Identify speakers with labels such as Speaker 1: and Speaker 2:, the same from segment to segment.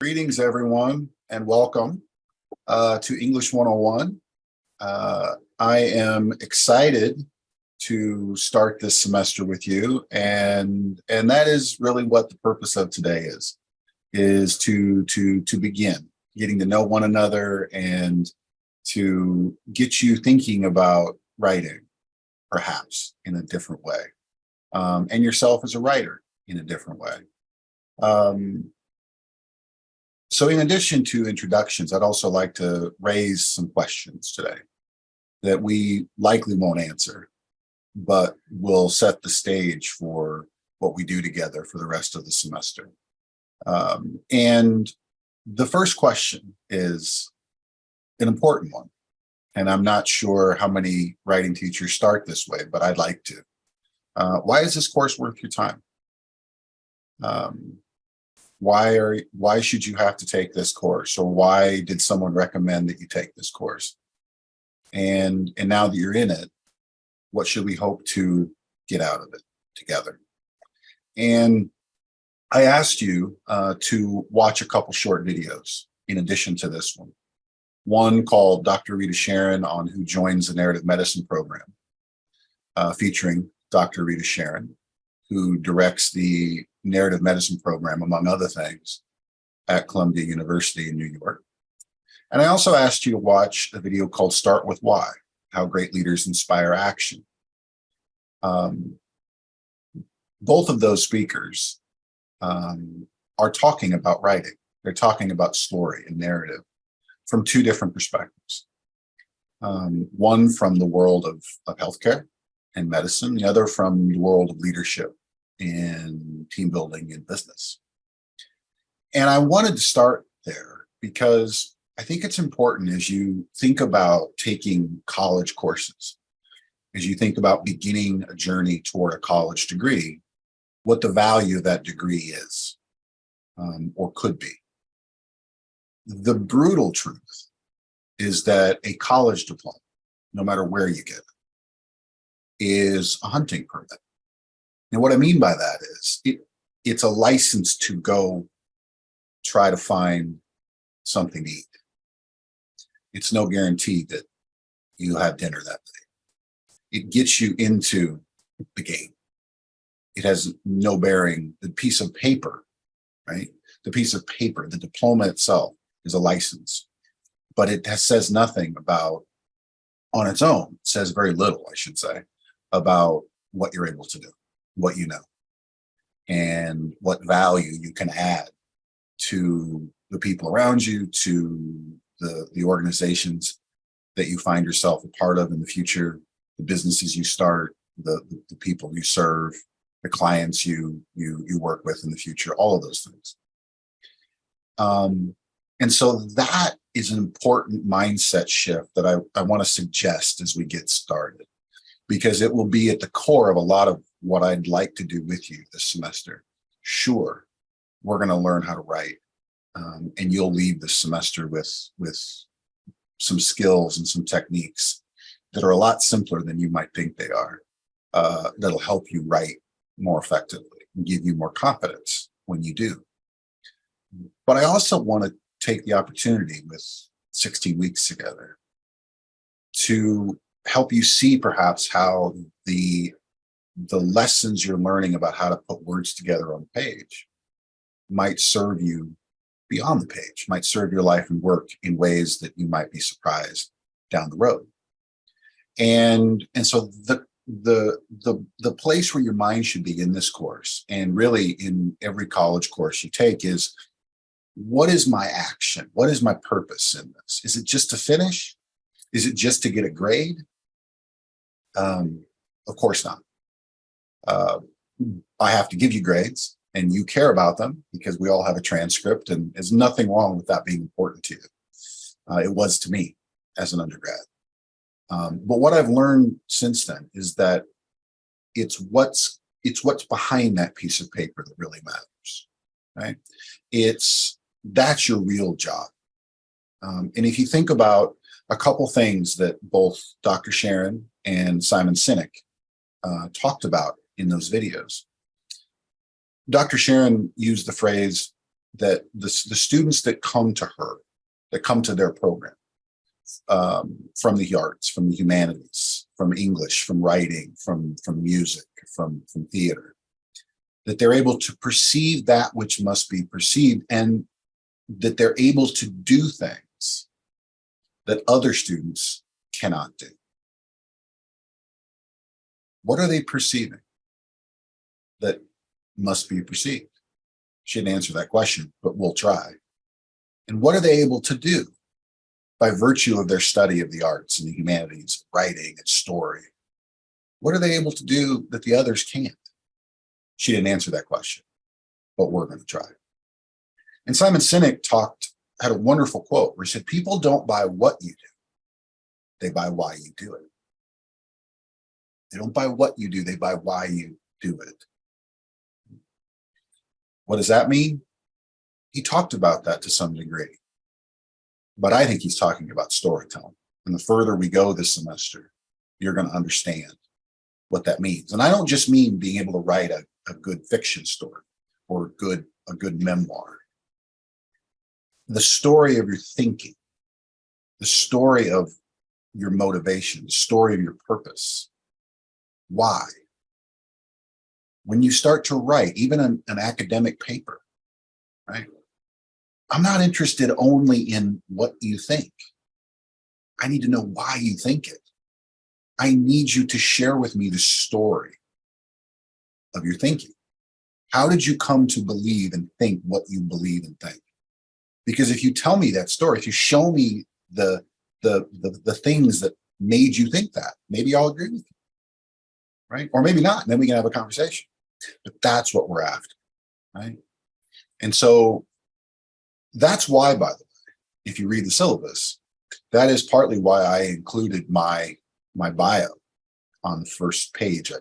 Speaker 1: Greetings, everyone, and welcome to English 101. I am excited to start this semester with you, and that is really what the purpose of today is to begin getting to know one another and to get you thinking about writing, perhaps in a different way, and yourself as a writer in a different way. So in addition to introductions, I'd also like to raise some questions today that we likely won't answer, but will set the stage for what we do together for the rest of the semester. And the first question is an important one. And I'm not sure how many writing teachers start this way, but I'd like to. Why is this course worth your time? Why should you have to take this course, or why did someone recommend that you take this course? And now that you're in it, what should we hope to get out of it together? And I asked you to watch a couple short videos in addition to this one. One called Dr. Rita Sharon on Who Joins the Narrative Medicine Program, featuring Dr. Rita Sharon, who directs the narrative medicine program, among other things, at Columbia University in New York. And I also asked you to watch a video called Start With Why, How Great Leaders Inspire Action. Both of those speakers are talking about writing. They're talking about story and narrative from two different perspectives. One from the world of healthcare and medicine, the other from the world of leadership in team building and business. And I wanted to start there because I think it's important as you think about taking college courses, as you think about beginning a journey toward a college degree, what the value of that degree is, or could be. The brutal truth is that a college diploma, no matter where you get it, is a hunting permit. And what I mean by that is it's a license to go try to find something to eat. It's no guarantee that you have dinner that day. It gets you into the game. It has no bearing. The piece of paper, right? The piece of paper, the diploma itself is a license, but it says nothing about, on its own, it says very little, I should say, about what you're able to do, what you know, and what value you can add to the people around you, to the organizations that you find yourself a part of in the future, the businesses you start, the people you serve, the clients you work with in the future, all of those things. And so that is an important mindset shift that I want to suggest as we get started, because it will be at the core of a lot of what I'd like to do with you this semester. Sure, we're going to learn how to write, and you'll leave this semester with some skills and some techniques that are a lot simpler than you might think they are, that'll help you write more effectively and give you more confidence when you do. But I also want to take the opportunity with 16 weeks together to help you see perhaps how the lessons you're learning about how to put words together on the page might serve you beyond the page, might serve your life and work in ways that you might be surprised down the road. And so the place where your mind should be in this course, and really in every college course you take, is what is my action? What is my purpose in this? Is it just to finish? Is it just to get a grade? Of course not. I have to give you grades, and you care about them because we all have a transcript, and there's nothing wrong with that being important to you. It was to me as an undergrad. But what I've learned since then is that it's what's behind that piece of paper that really matters, right? That's your real job. And if you think about a couple things that both Dr. Sharon and Simon Sinek talked about in those videos. Dr. Sharon used the phrase, that the students that come to her, that come to their program, from the arts, from the humanities, from English, from writing, from music, from theater, that they're able to perceive that which must be perceived, and that they're able to do things that other students cannot do. What are they perceiving that must be perceived? She didn't answer that question, but we'll try. And what are they able to do by virtue of their study of the arts and the humanities, writing and story? What are they able to do that the others can't? She didn't answer that question, but we're going to try. And Simon Sinek had a wonderful quote where he said, people don't buy what you do, they buy why you do it. They don't buy what you do, they buy why you do it. What does that mean? He talked about that to some degree, but I think he's talking about storytelling. And the further we go this semester, you're going to understand what that means. And I don't just mean being able to write a good fiction story or a good memoir. The story of your thinking, the story of your motivation, the story of your purpose. Why? When you start to write, even an academic paper, right? I'm not interested only in what you think. I need to know why you think it. I need you to share with me the story of your thinking. How did you come to believe and think what you believe and think? Because if you tell me that story, if you show me the things that made you think that, maybe I'll agree with you, right? Or maybe not, and then we can have a conversation. But that's what we're after, right? And so that's why, by the way, if you read the syllabus, that is partly why I included my bio on the first page.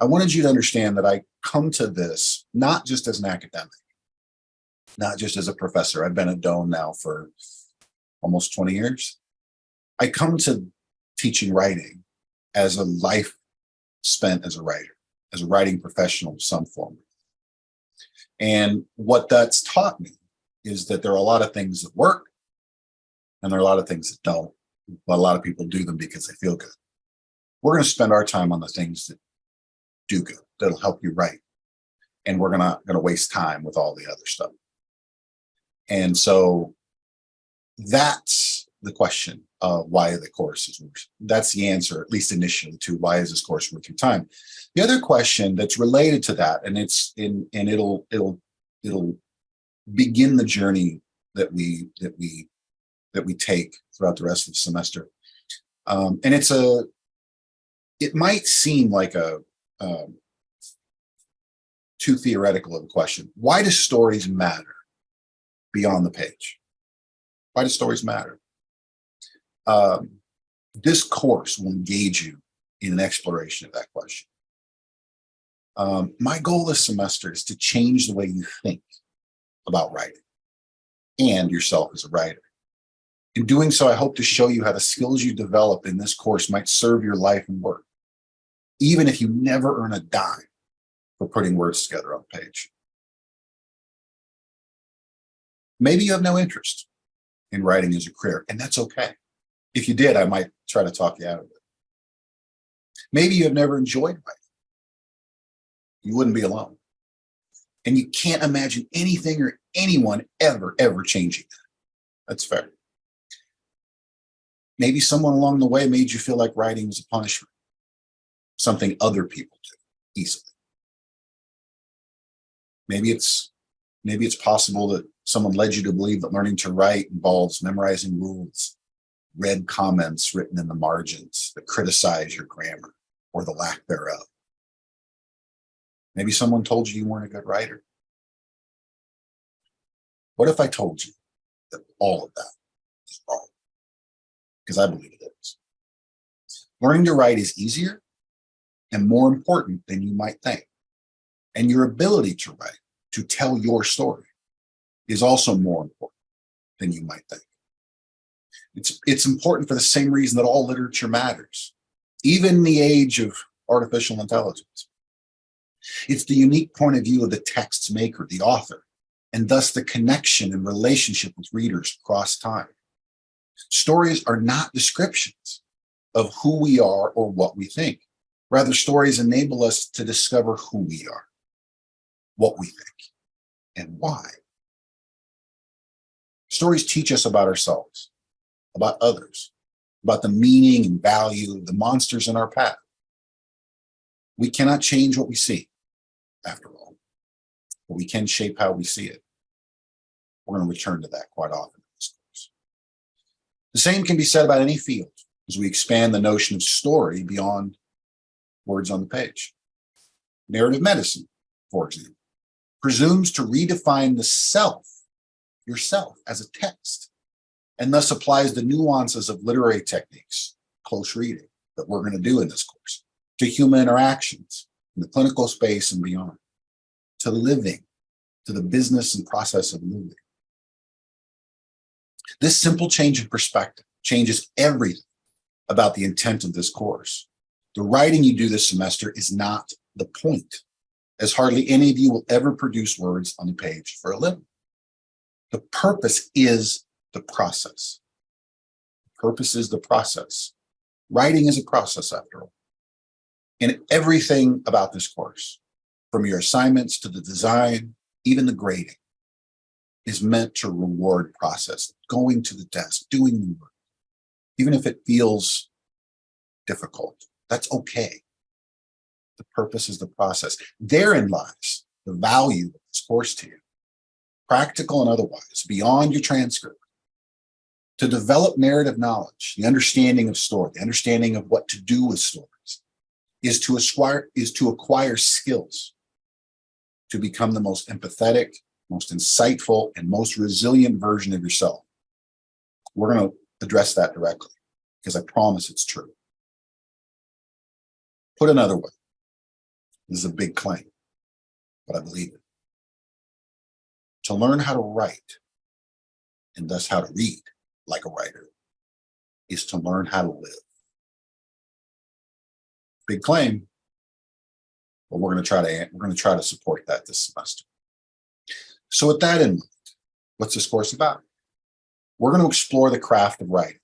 Speaker 1: I wanted you to understand that I come to this not just as an academic, not just as a professor. I've been at Doane now for almost 20 years. I come to teaching writing as a life spent as a writer, as a writing professional of some form. And what that's taught me is that there are a lot of things that work and there are a lot of things that don't, but a lot of people do them because they feel good. We're going to spend our time on the things that do good, that'll help you write. And we're not going to waste time with all the other stuff. And so that's the question of why the course is worth. That's the answer, at least initially, to why is this course worth your time. The other question that's related to that, and it'll begin the journey that we take throughout the rest of the semester. And it might seem like too theoretical of a question. Why do stories matter beyond the page? Why do stories matter? This course will engage you in an exploration of that question. My goal this semester is to change the way you think about writing and yourself as a writer. In doing so, I hope to show you how the skills you develop in this course might serve your life and work, even if you never earn a dime for putting words together on a page. Maybe you have no interest in writing as a career, and that's okay. If you did, I might try to talk you out of it. Maybe you have never enjoyed writing. You wouldn't be alone. And you can't imagine anything or anyone ever changing that. That's fair. Maybe someone along the way made you feel like writing was a punishment, something other people do easily. Maybe it's possible that someone led you to believe that learning to write involves memorizing rules, read comments written in the margins that criticize your grammar or the lack thereof. Maybe someone told you weren't a good writer. What if I told you that all of that is wrong? Because I believe it is. Learning to write is easier and more important than you might think. And your ability to write, to tell your story, is also more important than you might think. It's important for the same reason that all literature matters, even in the age of artificial intelligence. It's the unique point of view of the text's maker, the author, and thus the connection and relationship with readers across time. Stories are not descriptions of who we are or what we think. Rather, stories enable us to discover who we are, what we think, and why. Stories teach us about ourselves, about others, about the meaning and value of the monsters in our path. We cannot change what we see, after all, but we can shape how we see it. We're going to return to that quite often in this course. The same can be said about any field as we expand the notion of story beyond words on the page. Narrative medicine, for example, presumes to redefine the self, yourself, as a text, and thus applies the nuances of literary techniques, close reading, that we're going to do in this course, to human interactions in the clinical space and beyond, to living, to the business and process of moving. This simple change in perspective changes everything about the intent of this course. The writing you do this semester is not the point, as hardly any of you will ever produce words on the page for a living. The purpose is the process. The purpose is the process. Writing is a process, after all. And everything about this course, from your assignments to the design, even the grading, is meant to reward process, going to the desk, doing the work. Even if it feels difficult, that's okay. The purpose is the process. Therein lies the value of this course to you, practical and otherwise, beyond your transcript. To develop narrative knowledge, the understanding of story, the understanding of what to do with stories, is to acquire skills to become the most empathetic, most insightful, and most resilient version of yourself. We're going to address that directly because I promise it's true. Put another way, this is a big claim, but I believe it. To learn how to write, and thus how to read like a writer, is to learn how to live. Big claim, but we're going to try to support that this semester. So with that in mind, what's this course about? We're going to explore the craft of writing.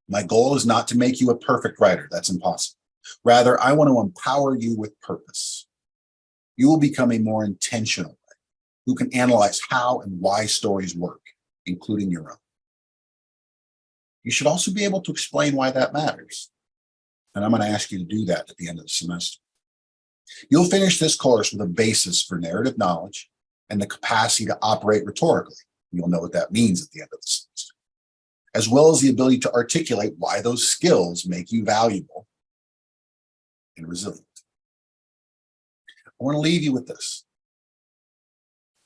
Speaker 1: My goal is not to make you a perfect writer. That's impossible. Rather, I want to empower you with purpose. You will become a more intentional writer who can analyze how and why stories work, including your own. You should also be able to explain why that matters. And I'm going to ask you to do that at the end of the semester. You'll finish this course with a basis for narrative knowledge and the capacity to operate rhetorically. You'll know what that means at the end of the semester, as well as the ability to articulate why those skills make you valuable and resilient. I want to leave you with this.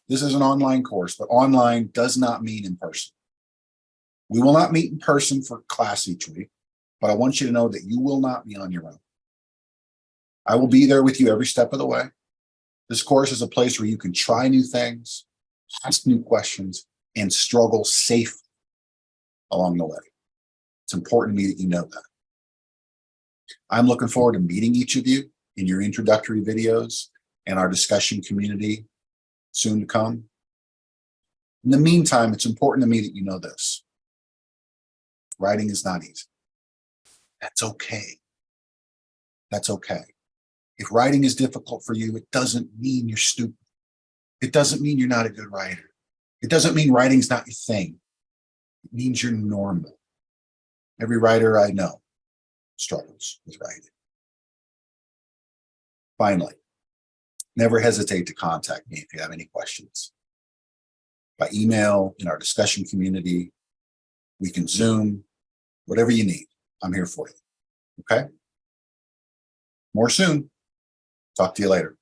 Speaker 1: This is an online course, but online does not mean in person. We will not meet in person for class each week, but I want you to know that you will not be on your own. I will be there with you every step of the way. This course is a place where you can try new things, ask new questions, and struggle safely along the way. It's important to me that you know that. I'm looking forward to meeting each of you in your introductory videos and our discussion community soon to come. In the meantime, it's important to me that you know this. Writing is not easy. That's okay. That's okay. If writing is difficult for you, it doesn't mean you're stupid. It doesn't mean you're not a good writer. It doesn't mean writing's not your thing. It means you're normal. Every writer I know struggles with writing. Finally, never hesitate to contact me if you have any questions. By email, in our discussion community, we can Zoom, whatever you need. I'm here for you. Okay? More soon. Talk to you later.